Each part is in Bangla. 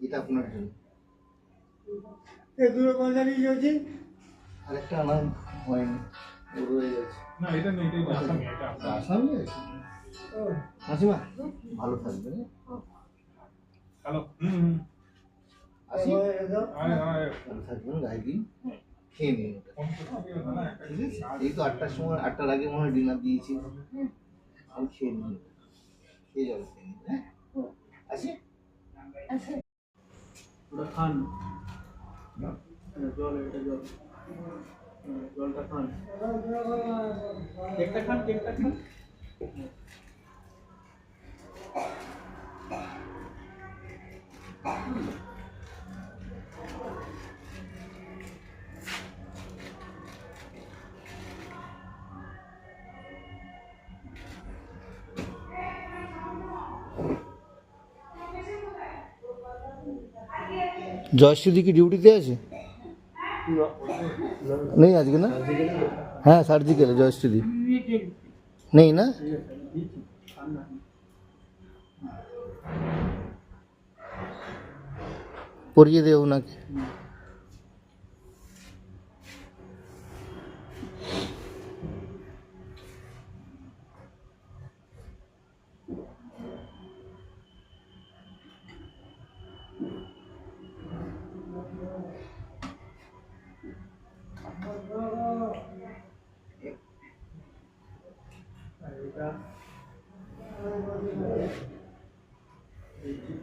এটা আপনার জন্য। এগুলো বাজারে গেছি আরেকটা আনা হয়নি, রয়ে গেছে। না এটা নেই, এটা আসামি, এটা আসামি আছে। মাসিমা ভালো থাকবে। হ্যালো। আসি, আয় আয়। ভালো থাকবেন। গায়ে দিন, খেয়ে নিন। এই তো 8টার সময়, 8টার আগে মনে হয় ডিনার দিয়েছি। আমি খেয়ে নিন, খেয়ে যাবে, খেয়ে নিন। হ্যাঁ আসি। ওটা খান, জল, এটা জল, জলটা খান, কেকটা খান, কেকটা খান। জয়শ্রী কি ডিউটিতে আছে? নেই আজকে না? হ্যাঁ সার্জিক্যালে জয়শ্রী নেই না? পরিয়ে দেবো নাকি?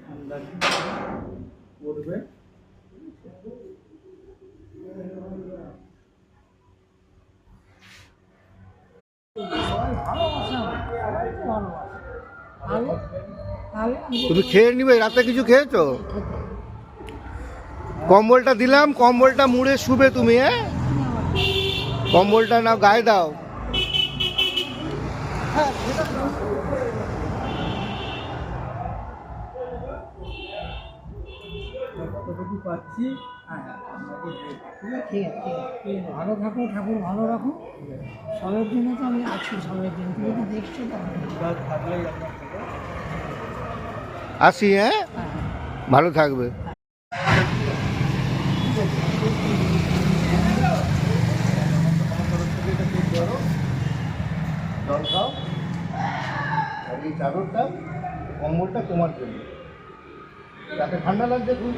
ঠান্ডা করবে। তুমি খেয়ে নিবে, রাতে কিছু খেয়েছো? কম্বলটা দিলাম, কম্বলটা মুড়ে শুবে তুমি। হ্যাঁ কম্বলটা নাও, গায়ে দাও। কতটুকু পাচ্ছি, ভালো থাকো, ঠাকুর ভালো রাখো। সবের জন্য তো আমি আছি, সবের জন্য তুমি তো দেখছো তো থাকলেই আসি। হ্যাঁ ভালো থাকবে। জল খাও, আর এই চাদরটা, কম্বলটা তোমার জন্য। তাতে ঠান্ডা লাগছে খুব।